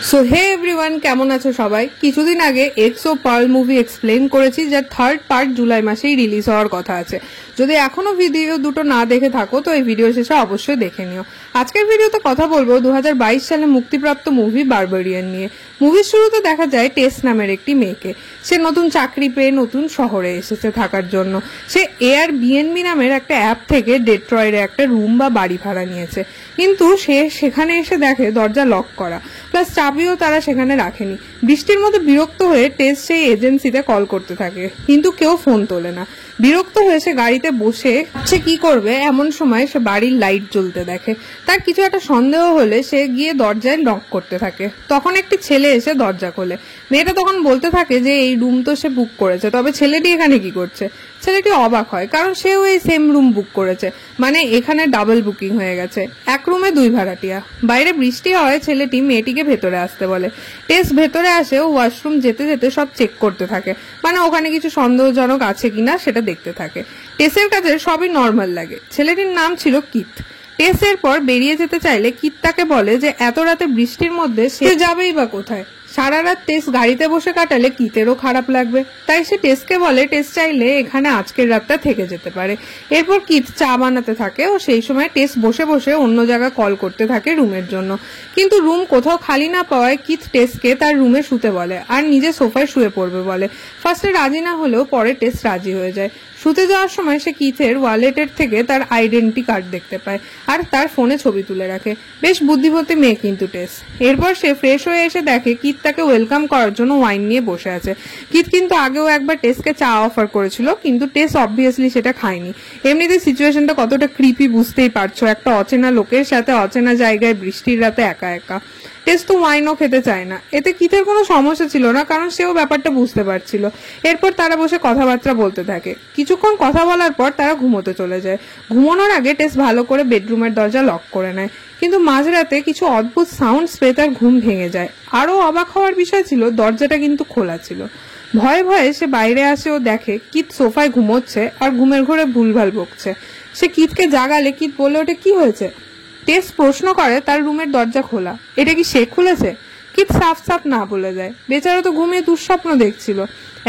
So hey everyone, কেমন আছো সবাই? কিছুদিন আগে এক্স ও পার্ল মুভি এক্সপ্লেন করেছি, যার থার্ড পার্ট জুলাই মাসেই রিলিজ হওয়ার কথা আছে। যদি এখনো ভিডিও দুটো না দেখে থাকো তো এই ভিডিও শেষে অবশ্যই দেখে নিও। আজকের ভিডিওতে কথা বলবো 2022 সালে মুক্তিপ্রাপ্ত মুভি বারবারিয়ান নিয়ে। মুভির শুরুতে দেখা যায় টেস নামের একটি মেয়েকে। সে নতুন চাকরি পেয়ে নতুন শহরে এসেছে থাকার জন্য। সে এয়ারবিএনবি নামের একটা অ্যাপ থেকে ডেট্রয়েটে একটা রুম বা বাড়ি ভাড়া নিয়েছে, কিন্তু সে সেখানে এসে দেখে দরজা লক করা, প্লাস চাবিও তারা সেখানে রাখেনি। বৃষ্টির মধ্যে বিরক্ত হয়ে টেস সেই এজেন্সিতে কল করতে থাকে, কিন্তু কেউ ফোন তোলে না। বিরক্ত হয়ে সে গাড়িতে বসে সে কি করবে, এমন সময় সে বাড়ির লাইট জ্বলতে দেখে। তার কিছু একটা সন্দেহ হলে সে গিয়ে দরজায় নক করতে থাকে। তখন একটি ছেলে এসে দরজা খোলে। মেয়েটা তখন বলতে থাকে যে এই রুম তো সে বুক করেছে, তবে ছেলেটি এখানে কি করছে। ছেলেটি অবাক হয়, কারণ সেও এই সেম রুম বুক করেছে, মানে এখানে ডাবল বুকিং হয়ে গেছে। এক রুমে দুই ভাড়াটিয়া। বাইরে বৃষ্টি হয়, ছেলেটি মেয়েটিকে ভেতরে আসতে বলে। টেস ভেতরে আসে ও ওয়াশরুম যেতে যেতে সব চেক করতে থাকে, মানে ওখানে কিছু সন্দেহজনক আছে কিনা সেটা দেখতে থাকে। টেসের কাছে সবই নর্মাল লাগে। ছেলেটির নাম ছিল কিথ। টেসের পর বেরিয়ে যেতে চাইলে কিথ তাকে বলে যে এত রাতে বৃষ্টির মধ্যে সে যাবেই বা কোথায়। সারা রাত টেস গাড়িতে বসে কাটালে কিথেরও খারাপ লাগবে, তাই সে টেসকে বলে টেস চাইলে এখানে আজকের রাতটা থেকে যেতে পারে। এরপর কিথ চা বানাতে থাকে ও সেই সময় টেস বসে বসে অন্য জায়গায় কল করতে থাকে রুমের জন্য। কিন্তু রুম কোথাও খালি না পাওয়ায় কিথ টেসকে তার রুমে শুতে বলে আর নিজে সোফায় শুয়ে পড়বে বলে। ফার্স্টে রাজি না হলেও পরে টেস রাজি হয়ে যায়। শুতে যাওয়ার সময় সে কিথের ওয়ালেটের থেকে তার আইডেন্টি কার্ড দেখতে পায় আর তার ফোনে ছবি তুলে রাখে। বেশ বুদ্ধিমতী মেয়ে কিন্তু টেস। এরপর সে ফ্রেশ হয়ে এসে দেখে কিথ তাকে ওয়েলকাম করার জন্য ওয়াইন নিয়ে বসে আছে। কিথ কিন্তু আগেও একবার টেসকে চা অফার করেছিল, কিন্তু টেস অবভিয়াসলি সেটা খায়নি। এমনিতে সিচুয়েশনটা কতটা ক্রিপি বুঝতেই পারছো, একটা অচেনা লোকের সাথে অচেনা জায়গায় বৃষ্টির রাতে একা একা। টেস তো ওয়াইনও খেতে চায় না। এতে কিথের কোনো সমস্যা ছিল না, কারণ সেও ব্যাপারটা বুঝতে পারছিল। এরপর তারা বসে কথাবার্তা বলতে থাকে। কিছুক্ষণ কথা বলার পর তারা ঘুমোতে চলে যায়। ঘুমানোর আগে টেস ভালো করে বেডরুমের দরজা লক করে নেয়, কিন্তু মাঝরাতে কিছু অদ্ভুত সাউন্ডস পেয়ে তার ঘুম ভেঙে যায়। আরো অবাক হওয়ার বিষয় ছিল দরজাটা কিন্তু খোলা ছিল। ভয়ে ভয়ে সে বাইরে আসে ও দেখে কিথ সোফায় ঘুমোচ্ছে আর ঘুমের ঘোরে ভুলভাল বকছে। সে কিথকে জাগালে কিথ বলে ওঠে, কি হয়েছে? টেস প্রশ্ন করে তার রুমের দরজা খোলা, এটা কি সে খুলেছে? কিথ সাফ সাফ না বলে দেয়। বেচারা তো ঘুমিয়ে দুঃস্বপ্ন দেখছিল।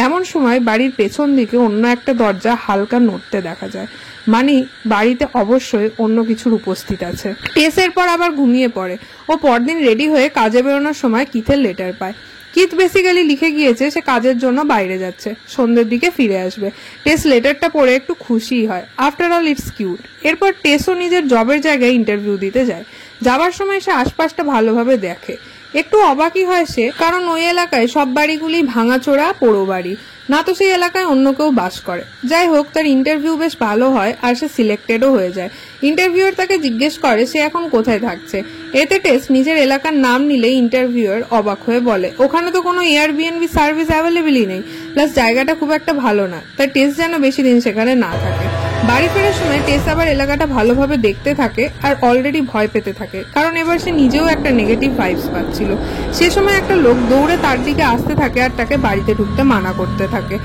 এমন সময় বাড়ির পেছন দিকে অন্য একটা দরজা হালকা নড়তে দেখা যায়, মানে বাড়িতে অবশ্যই অন্য কিছুর উপস্থিত আছে। টেসের পর আবার ঘুমিয়ে পড়ে ও পরদিন রেডি হয়ে কাজে বেরোনোর সময় কিথের লেটার পায়। কিথ বেসিক্যালি লিখে গিয়েছে সে কাজের জন্য বাইরে যাচ্ছে, সন্ধ্যের দিকে ফিরে আসবে। টেস লেটারটা পড়ে একটু খুশি হয়, আফটার অল ইটস কিউট। এরপর টেসও নিজের জবের জায়গায় ইন্টারভিউ দিতে যায়। যাবার সময় সে আশপাশটা ভালোভাবে দেখে। একটু অবাকই হয় সে, কারণ ওই এলাকায় সব বাড়িগুলি ভাঙাচোরা পোড়ো বাড়ি, না তো সেই এলাকায় অন্য কেউ বাস করে। যাই হোক, তার ইন্টারভিউ বেশ ভালো হয় আর সে সিলেক্টেডও হয়ে যায়। ইন্টারভিউয়ার তাকে জিজ্ঞেস করে সে এখন কোথায় থাকছে। এতে টেস নিজের এলাকার নাম নিলে ইন্টারভিউয়ার অবাক হয়ে বলে ওখানে তো কোনো এয়ারবিএনবি সার্ভিস অ্যাভেলেবলই নেই, প্লাস জায়গাটা খুব একটা ভালো না, তাই টেস যেন বেশি দিন সেখানে না থাকে। বাড়ি ফেরার সময় টেস আবার এলাকাটা ভালোভাবে দেখতে থাকে আর অলরেডি ভয় পেতে থাকে, কারণ এবার সে নিজেও একটা নেগেটিভ ভাইবস পাচ্ছিল। সে সময় একটা লোক দৌড়ে তার দিকে আসতে থাকে আর তাকে বাড়িতে ঢুকতে মানা করতে থাকে।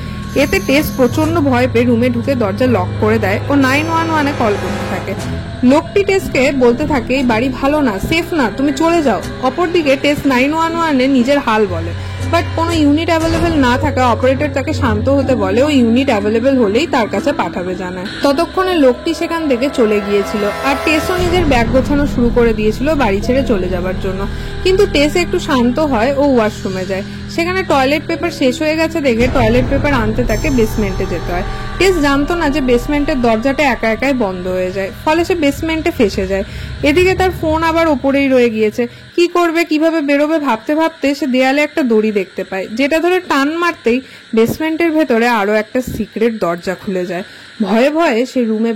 এতে টেস প্রচন্ড ভয় পেয়ে রুমে ঢুকে দরজা লক করে দেয় ও 911-এ কল করতে থাকে। লোকটি টেসকে বলতে থাকে এই বাড়ি ভালো না, সেফ না, তুমি চলে যাও। অপরদিকে টেস 911-এ নিজের হাল বলে, বাট কোনো ইউনিট অ্যাভেলেবেল না থাকা অপারেটর তাকে শান্ত হতে বলে ও ইউনিট অ্যাভেলেবেল হলেই তার কাছে পাঠাবে জানায়। ততক্ষণে লোকটি সেখান থেকে চলে গিয়েছিল আর টেসও নিজের ব্যাগ গোছানো শুরু করে দিয়েছিল বাড়ি ছেড়ে চলে যাবার জন্য। কিন্তু টেস একটু শান্ত হয় ও ওয়াশরুমে যায়। সেখানে টয়লেট পেপার শেষ হয়ে গেছে দেখে টয়লেট পেপার আনতে তাকে বেসমেন্টে যেতে হয়। টেস জানতো না যে বেসমেন্টের দরজাটা একা একাই বন্ধ হয়ে যায়, ফলে সে বেসমেন্টে ফেসে যায়। এদিকে তার ফোন আবার ওপরেই রয়ে গিয়েছে। কি করবে, কিভাবে বেরোবে ভাবতে ভাবতে সে দেয়ালে একটা দড়ি দেখতে পায়, যেটা ধরে টান মারতেই বেসমেন্টের ভেতরে আরো একটা সিক্রেট দরজা খুলে যায়। ভয়ে ভয়ে সে রুমে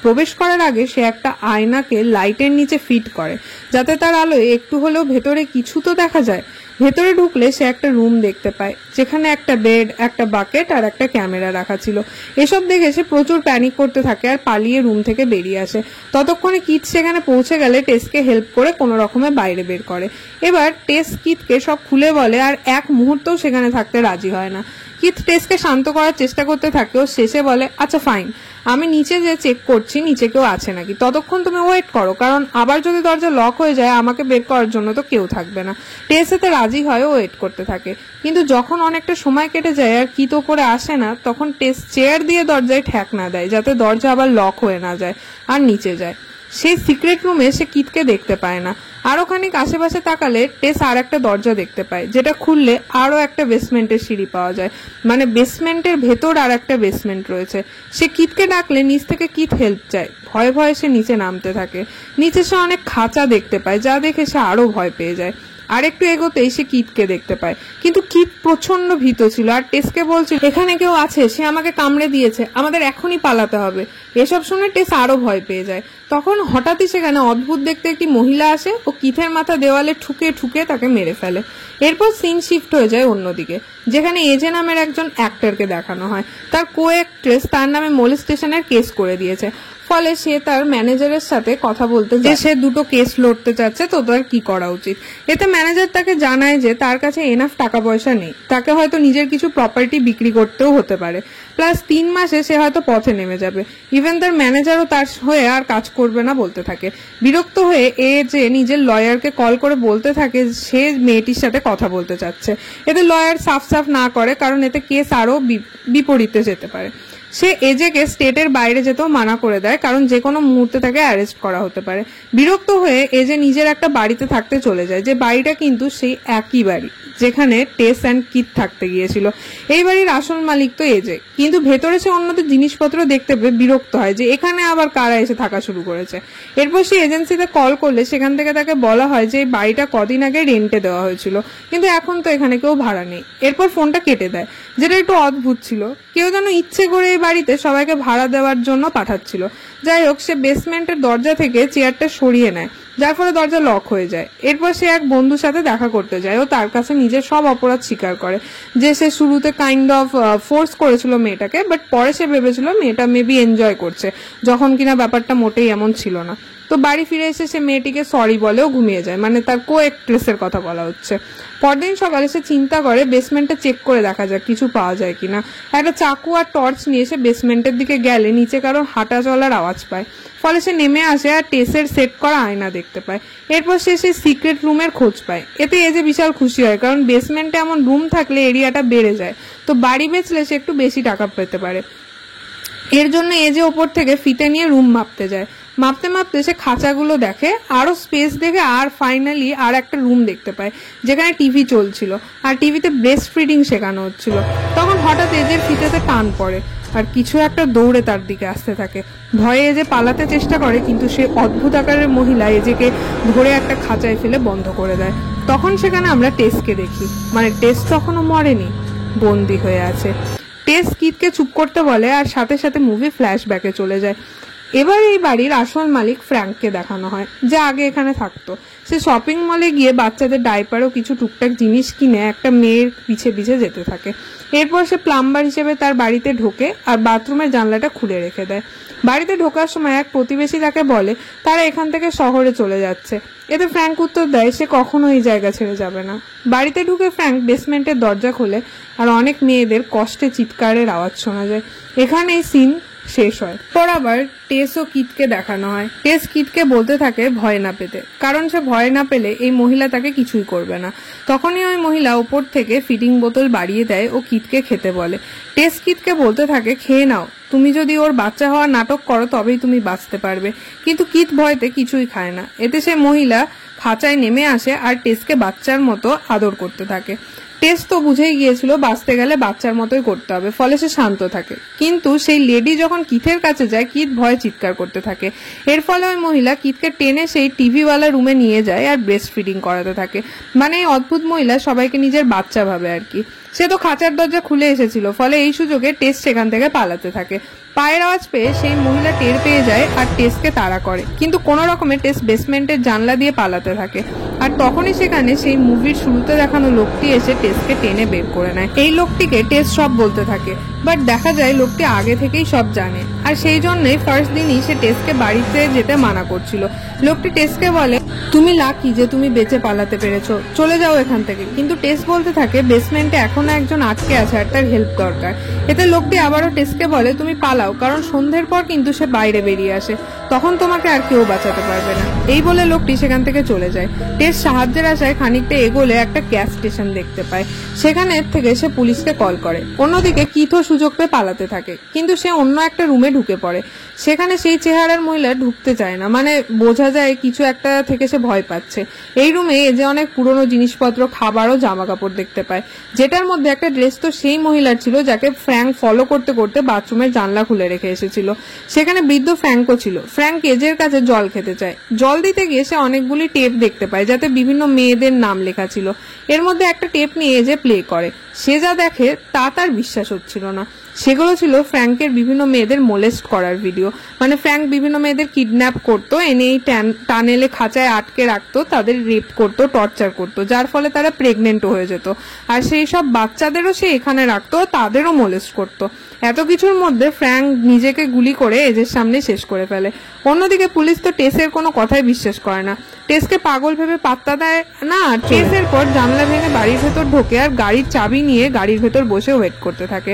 প্রবেশ করার আগে সে একটা আয়নাকে লাইটের নিচে ফিট করে, যাতে তার আলোয় একটু হলেও ভেতরে কিছু তো দেখা যায়। ভেতরে ঢুকলে সে একটা রুম দেখতে পায়, যেখানে একটা বেড, একটা বাকেট আর একটা ক্যামেরা রাখা ছিল। এসব দেখে সে প্রচুর প্যানিক করতে থাকে আর পালিয়ে রুম থেকে বেরিয়ে আসে। ততক্ষণে কিথ সেখানে পৌঁছে গেলে টেসকে হেল্প করে কোনো রকমে বাইরে বের করে। এবার টেস কিথকে সব খুলে বলে আর এক মুহূর্তও সেখানে থাকতে রাজি হয় না। কিথ টেসকে শান্ত করার চেষ্টা করতে থাকে, ও শেষে বলে আচ্ছা ফাইন, আমি নিচে যে চেক করছি নিচে কেউ আছে নাকি, ততক্ষণ তুমি ওয়েট করো, কারণ আবার যদি দরজা লক হয়ে যায় আমাকে বের করার জন্য তো কেউ থাকবে না। টেস এতে রাজি হয়, ও ওয়েট করতে থাকে। কিন্তু যখন অনেকটা সময় কেটে যায় আর কিথ ওপরে আসে না, তখন টেস চেয়ার দিয়ে দরজায় ঠ্যাক না দেয় যাতে দরজা আবার লক হয়ে না যায় আর নিচে যায়। সেই সিক্রেট রুমে সে কিথকে দেখতে পায় না। আরো খানিক আশেপাশে তাকালে টেস আর একটা দরজা দেখতে পায়, যেটা খুললে আরো একটা বেসমেন্টের সিঁড়ি পাওয়া যায়। মানে বেসমেন্টের ভেতর আর একটা বেসমেন্ট রয়েছে। সে কিথকে ডাকলে নিচ থেকে কিথ হেল্প চায়। ভয়ে ভয়ে সে নিচে নামতে থাকে। নিচে সে অনেক খাঁচা দেখতে পায়, যা দেখে সে আরো ভয় পেয়ে যায়। আর একটু এগোতেই সে কিথকে দেখতে পায়, কিন্তু কিথ প্রচন্ড ভীত ছিল আর টেসকে বলছিল এখানে কেউ আছে, সে আমাকে কামড়ে দিয়েছে, আমাদের এখনই পালাতে হবে। এসব শুনে টেস আরো ভয় পেয়ে যায়। তখন হঠাৎই সেখানে অদ্ভুত দেখতে একটি মহিলা আসে ও কিথের মাথা দেওয়ালে ঠুকে ঠুকে তাকে মেরে ফেলে। এরপর সিন শিফট হয়ে যায় অন্যদিকে, যেখানে এজে নামের একজন অ্যাক্টরকে দেখানো হয়। তার কো অ্যাক্ট্রেস তার নামে মোলেস্টেশনের কেস করে দিয়েছে। ফলে সে তার ম্যানেজারের সাথে কথা বলতে যে সে দুটো কেস লড়তে চাচ্ছে, তো তার কি করা উচিত। এতে ম্যানেজার তাকে জানায় যে তার কাছে এনাফ টাকা পয়সা নেই, তাকে হয়তো নিজের কিছু প্রপার্টি বিক্রি করতেও হতে পারে, প্লাস 3 মাসে সে হয়তো পথে নেমে যাবে। ইভেন তার ম্যানেজারও তার হয়ে আর কাজ করবে না বলতে থাকে। বিরক্ত হয়ে এ যে নিজের লয়ারকে কল করে বলতে থাকে সে মেয়েটির সাথে কথা বলতে চাচ্ছে। এতে লয়ার সাফ সাফ না করে, কারণ এতে কেস আরো বিপরীতে যেতে পারে। সে এজেকে স্টেটের বাইরে যেতেও মানা করে দেয়, কারণ যে কোনো মুহূর্তে তাকে অ্যারেস্ট করা হতে পারে। বিরক্ত হয়ে এজে নিজের একটা বাড়িতে থাকতে চলে যায়, যে বাড়িটা কিন্তু সেই একই বাড়ি যেখানে টেস অ্যান্ড কিথ থাকতে গিয়েছিল। এই বাড়ির আসল মালিক তো এজে, কিন্তু ভেতরে সে অন্যদের জিনিসপত্র দেখতে পেয়ে বিরক্ত হয় যে এখানে আবার কারা এসে থাকা শুরু করেছে। এরপর সে এজেন্সিতে কল করলে সেখান থেকে তাকে বলা হয় যে এই বাড়িটা কদিন আগে রেন্টে দেওয়া হয়েছিল, কিন্তু এখন তো এখানে কেউ ভাড়া নেই। এরপর ফোনটা কেটে দেয়, যেটা একটু অদ্ভুত ছিল। কেউ যেন ইচ্ছে করে এই বাড়িতে সবাইকে ভাড়া দেওয়ার জন্য পাঠাচ্ছিল। যাই হোক, সে বেসমেন্টের দরজা থেকে চেয়ারটা সরিয়ে নেয়, যার ফলে দরজা লক হয়ে যায়। এরপর সে এক বন্ধুর সাথে দেখা করতে যায় ও তার কাছে নিজের সব অপরাধ স্বীকার করে, যে সে শুরুতে কাইন্ড অফ ফোর্স করেছিল মেয়েটাকে, বাট পরে সে ভেবেছিল মেয়েটা মেবি এনজয় করছে, যখন কিনা ব্যাপারটা মোটেই এমন ছিল না। তো বাড়ি ফিরে এসে সে মেয়েটিকে সরি বলেও ঘুমিয়ে যায়, মানে তার কো অ্যাক্ট্রেসের কথা বলা হচ্ছে। পরদিন সকালে সে চিন্তা করে বেসমেন্টে চেক করে দেখা যাক কিছু পাওয়া যায় কিনা। একটা চাকু আর টর্চ নিয়ে সে বেসমেন্টের দিকে গেলে নিচে কারোর হাঁটা চলার আওয়াজ পায়। ফলে সে নেমে আসে আর টেসের সেট করা আয়না দেখতে পায়। এরপর সে সেই সিক্রেট রুমের খোঁজ পায়। এতে এজে বিশাল খুশি হয়, কারণ বেসমেন্টে এমন রুম থাকলে এরিয়াটা বেড়ে যায়, তো বাড়ি বেচলে সে একটু বেশি টাকা পেতে পারে। এর জন্য এজে ওপর থেকে ফিতে নিয়ে রুম মাপতে যায়। মাপতে মাপতে সে খাঁচাগুলো দেখে, আরো স্পেস দেখে, আর ফাইনালি আর একটা রুম দেখতে পায় যেখানে টিভি চলছিল আর টিভিতে ব্রেস্ট ফিডিং শেখানো হচ্ছিল। তখন হঠাৎ এজের ফিতেতে টান পড়ে আর কিছু একটা দৌড়ে তার দিকে আসতে থাকে। ভয়ে এজে পালাতে চেষ্টা করে, কিন্তু সে অদ্ভুত আকারের মহিলা এজেকে ধরে একটা খাঁচায় ফেলে বন্ধ করে দেয়। তখন সেখানে আমরা টেসকে দেখি, মানে টেস তখনও মরেনি, বন্দি হয়ে আছে। টেস কিথকে চুপ করতে বলে আর সাথে সাথে মুভি ফ্ল্যাশব্যাকে চলে যায়। এবার এই বাড়ির আসল মালিক ফ্র্যাঙ্ককে দেখানো হয়, যে আগে এখানে থাকতো। সে শপিং মলে গিয়ে বাচ্চাদের ডাইপার ও কিছু টুকটাক জিনিস কিনে একটা মেয়ের পিছে পিছে যেতে থাকে। এরপর সে প্লাম্বার হিসেবে তার বাড়িতে ঢোকে আর বাথরুমের জানলাটা খুলে রেখে দেয়। বাড়িতে ঢোকার সময় এক প্রতিবেশী তাকে বলে তারা এখান থেকে শহরে চলে যাচ্ছে। এতে ফ্র্যাঙ্ক উত্তর দেয় সে কখনো এই জায়গা ছেড়ে যাবে না। বাড়িতে ঢুকে ফ্র্যাঙ্ক বেসমেন্টের দরজা খোলে আর অনেক মেয়েদের কষ্টে চিৎকারের আওয়াজ শোনা যায়। এখানে এই সিন শেষ হয়। পর আবার টেস ও কিথকে দেখানো হয়। টেস কিথকে বলতে থাকে ভয় না পেতে, কারণ সে ভয় না পেলে এই মহিলা তাকে কিছুই করবে না। তখনই ওই মহিলা উপর থেকে ফিডিং বোতল বাড়িয়ে দেয় ও কিথকে খেতে বলে। টেস কিথকে বলতে থাকে খেয়ে নাও, তুমি যদি ওর বাচ্চা হওয়ার নাটক করো তবেই তুমি বাঁচতে পারবে। কিন্তু কিথ ভয়তে কিছুই খায় না। এতে সে মহিলা খাঁচায় নেমে আসে আর টেসকে বাচ্চার মতো আদর করতে থাকে। টেস তো বুঝেই গিয়েছিল বাঁচতে গেলে বাচ্চার মতোই করতে হবে, ফলে সে শান্ত থাকে। কিন্তু সেই লেডি যখন কিথের কাছে যায়, কিথ ভয়ে চিৎকার করতে থাকে। এর ফলে ওই মহিলা কিথকে টেনে সেই টিভিওয়ালা রুমে নিয়ে যায় আর ব্রেস্ট ফিডিং করাতে থাকে। মানে এই অদ্ভুত মহিলা সবাইকে নিজের বাচ্চা ভাবে আর কি। সে তো খাঁচার দরজা খুলে এসেছিল, ফলে এই সুযোগে টেস সেখান থেকে পালাতে থাকে। পায়ের আওয়াজ পেয়ে সেই মহিলা টের পেয়ে যায় আর টেসকে তাড়া করে, কিন্তু কোনো রকমে টেস বেসমেন্টের জানলা দিয়ে পালাতে থাকে। আর তখনই সেখানে সেই মুভির শুরুতে দেখানো লোকটি এসে টেসকে টেনে বের করে নেয়। এই লোকটিকে টেস সব বলতে থাকে। বাট দেখা যায় লোকটি আগে থেকেই সব জানে, আর সেই জন্যই ফার্স্ট দিনই সে টেসকে বাড়িতে যেতে মানা করছিল। লোকটি টেসকে বলে, তুমি লাকি যে তুমি বেঁচে পালাতে পেরেছো, চলে যাও এখান থেকে। কিন্তু টেস বলতে থাকে বেসমেন্টে এখনো একজন আটকে আছে আর তার হেল্প দরকার। এতে লোকটি আবারও টেসকে বলে তুমি পালাও, কারণ সন্ধ্যের পর কিন্তু সে বাইরে বেরিয়ে আসে, তখন তোমাকে আর কেউ বাঁচাতে পারবে না। এই বলে লোকটি সেখান থেকে চলে যায়। টেস সাহায্যের আশায় খানিকটা এগোলে একটা গ্যাস স্টেশন দেখতে পায়, সেখানে থেকে সে পুলিশকে কল করে। অন্যদিকে কিথও সুযোগ পেয়ে পালাতে থাকে, কিন্তু সে অন্য একটা রুমে ঢুকে পড়ে। সেখানে সেই চেহারার মহিলা ঢুকতে চায় না, মানে বোঝা যায় কিছু একটা থেকে সে ভয় পাচ্ছে। এই রুমে যে অনেক পুরনো জিনিসপত্র, খাবার ও জামা কাপড় দেখতে পায়, যেটার মধ্যে একটা ড্রেস তো সেই মহিলার ছিল যাকে ফ্র্যাঙ্ক ফলো করতে করতে বাথরুমের জানলা খুলে রেখে এসেছিল। সেখানে বৃদ্ধ ফ্র্যাঙ্কও ছিল। ফ্র্যাঙ্ক এজের কাছে জল খেতে চায়। জল দিতে গিয়ে সে অনেকগুলি টেপ দেখতে পায় যাতে বিভিন্ন মেয়েদের নাম লেখা ছিল। এর মধ্যে একটা টেপ নিয়ে এজে প্লে করে। সে যা দেখে তা তার বিশ্বাস হচ্ছিল না। সেগুলো ছিল ফ্র্যাঙ্কের বিভিন্ন মেয়েদের মোলেস্ট করার ভিডিও। মানে ফ্র্যাঙ্ক বিভিন্ন মেয়েদের কিডন্যাপ করতো, এনে এই টানেলে খাঁচায় আটকে রাখতো, তাদের রেপ করতো, টর্চার করতো, যার ফলে তারা প্রেগনেন্ট হয়ে যেত। আর সেই সব বাচ্চাদেরও সে এখানে রাখতো, তাদেরও মোলেস্ট করতো। এত কিছুর মধ্যে ফ্র্যাঙ্ক নিজেকে গুলি করে এজের সামনে শেষ করে ফেলে। অন্যদিকে পুলিশ তো টেসের কোনো কথাই বিশ্বাস করে না, টেসকে পাগল ভেবে পাত্তা দেয় না। টেসের পর জানলা ভেঙে বাড়ির ভেতর ঢোকে আর গাড়ির চাবি নিয়ে গাড়ির ভেতর বসে ওয়েট করতে থাকে।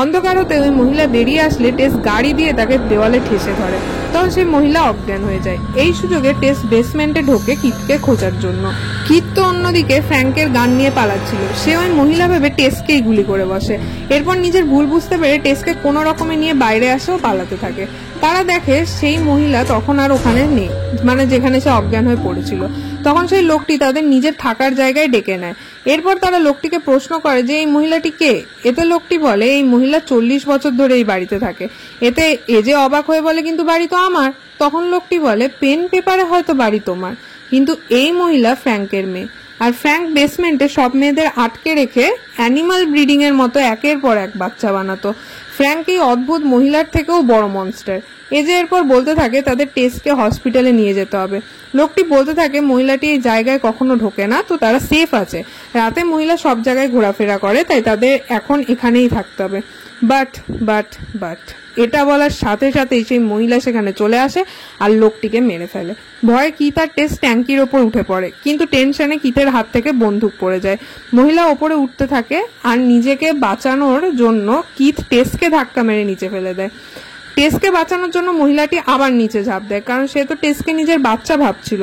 অন্ধকার হতে ওই মহিলা বেরিয়ে আসলে টেস গাড়ি দিয়ে তাকে দেওয়ালে ঠেসে ধরে, তখন সেই মহিলা অজ্ঞান হয়ে যায়। এই সুযোগে টেস বেসমেন্টে ঢোকে কিথকে খোঁজার জন্য। কিথ তো অন্যদিকে ফ্র্যাঙ্কের গান নিয়ে পালাচ্ছিল। সে ওই মহিলা ভেবে টেসকেই গুলি করে বসে। এরপর নিজের ভুল বুঝতে পেরে টেসকে কোনো রকমে নিয়ে বাইরে আসেও পালাতে থাকে। তারা দেখে সেই মহিলা তখন আর ওখানে নেই, মানে যেখানে সে অজ্ঞান হয়ে পড়েছিল। তখন সেই লোকটি তাদের নিজের থাকার জায়গায় ডেকে নেয়। এরপর তারা লোকটিকে প্রশ্ন করে যে এই মহিলাটি কে। এতে লোকটি বলে এই মহিলা 40 বছর ধরে এই বাড়িতে থাকে। এতে এজে অবাক হয়ে বলে কিন্তু বাড়ি তো আমার। তখন লোকটি বলে পেন পেপারে হয়তো বাড়ি তোমার, কিন্তু এই মহিলা ফ্র্যাঙ্কের মেয়ে। আর ফ্র্যাঙ্ক বেসমেন্টে সব মেয়েদের আটকে রেখে অ্যানিমাল ব্রিডিং এর মতো একের পর এক বাচ্চা বানাতো। ফ্র্যাঙ্ক এই অদ্ভুত মহিলার থেকেও বড় মনস্টার। এজে এরপর বলতে থাকে তাদের টেসকে হসপিটালে নিয়ে যেতে হবে। লোকটি বলতে থাকে মহিলাটি এই জায়গায় কখনো ঢোকে না, তো তারা সেফ আছে। রাতে মহিলা সব জায়গায় ঘোরাফেরা করে, তাই তাদের এখন এখানেই থাকতে হবে। বাট বাট বাট এটা বলার সাথে সাথেই সেই মহিলা সেখানে চলে আসে আর লোকটিকে মেরে ফেলে। ভয়ে কিথ আর টেস ট্যাঙ্কির ওপর উঠে পড়ে, কিন্তু টেনশনে কিথের হাত থেকে বন্দুক পড়ে যায়। মহিলা ওপরে উঠতে থাকে আর নিজেকে বাঁচানোর জন্য কিথ টেসকে ধাক্কা মেরে নিচে ফেলে দেয়। টেসকে বাঁচানোর জন্য মহিলাটি আবার নিচে ঝাঁপ দেয়, কারণ সে তো টেসকে নিজের বাচ্চা ভাবছিল।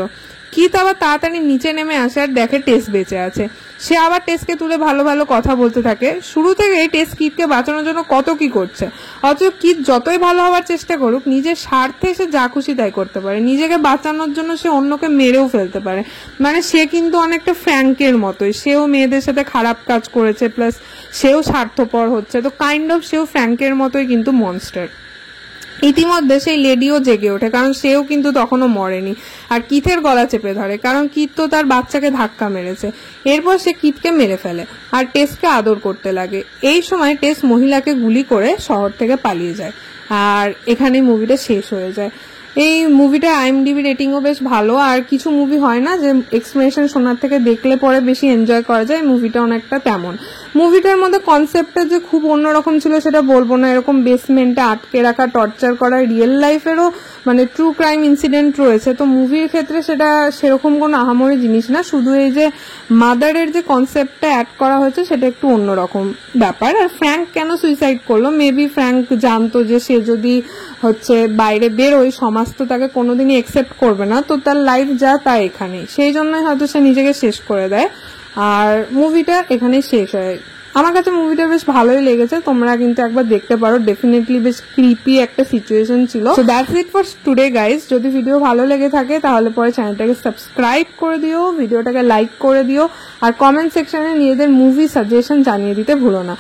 কিথ আবার তাড়াতাড়ি নিচে নেমে আসে আর দেখে টেস বেঁচে আছে। সে আবার টেসকে তুলে ভালো ভালো কথা বলতে থাকে। শুরু থেকেই টেস কিথকে বাঁচানোর জন্য কত কি করছে, অথচ কিথ যতই ভালো হওয়ার চেষ্টা করুক নিজের স্বার্থে সে যা খুশি তাই করতে পারে। নিজেকে বাঁচানোর জন্য সে অন্যকে মেরেও ফেলতে পারে। মানে সে কিন্তু অনেকটা ফ্র্যাঙ্কের মতোই, সেও মেয়েদের সাথে খারাপ কাজ করেছে, প্লাস সেও স্বার্থপর হচ্ছে, তো কাইন্ড অফ সেও ফ্র্যাঙ্কের মতোই কিন্তু মনস্টার। ইতিমধ্যে সেই লেডিও জেগে ওঠে, কারণ সেও কিন্তু তখনও মরেনি, আর কিথের গলা চেপে ধরে, কারণ কিথ তো তার বাচ্চাকে ধাক্কা মেরেছে। এরপর সে কিথকে মেরে ফেলে আর টেসকে আদর করতে লাগে। এই সময় টেস মহিলাকে গুলি করে শহর থেকে পালিয়ে যায়, আর এখানেই মুভিটা শেষ হয়ে যায়। এই মুভিটার IMDb রেটিংও বেশ ভালো। আর কিছু মুভি হয় না যে এক্সপ্লেনেশন শোনার থেকে দেখলে পরে বেশি এনজয় করা যায়, মুভিটা অনেকটা তেমন। মুভিটার মধ্যে কনসেপ্টটা যে খুব অন্যরকম ছিল সেটা বলবো না। এরকম বেসমেন্টে আটকে রাখা, টর্চার করা, রিয়েল লাইফেরও মানে ট্রু ক্রাইম ইনসিডেন্ট রয়েছে। তো মুভির ক্ষেত্রে সেটা সেরকম কোনো আহামরি জিনিস না, শুধু এই যে মাদারের যে কনসেপ্টটা অ্যাড করা হয়েছে সেটা একটু অন্যরকম ব্যাপার। আর ফ্র্যাঙ্ক কেন সুইসাইড করলো, মেবি ফ্র্যাঙ্ক জানতো যে সে যদি বাইরে বেরোয় সমাজ তো তাকে কোনোদিনই একসেপ্ট করবে না, তো তার লাইফ যা তা এখানেই, সেই জন্যই হয়তো সে নিজেকে শেষ করে দেয়। আর মুভিটা এখানেই শেষ হয়। আমার কাছে মুভিটা বেশ ভালোই লেগেছে, তোমরা কিন্তু একবার দেখতে পারো। ডেফিনেটলি বেশ ক্রিপি একটা সিচুয়েশন ছিল। So that's it for today guys. যদি ভিডিও ভালো লেগে থাকে তাহলে পরে চ্যানেলটাকে সাবস্ক্রাইব করে দিও, ভিডিওটাকে লাইক করে দিও, আর কমেন্ট সেকশনে নিজেদের মুভি সাজেশন জানিয়ে দিতে ভুলো না।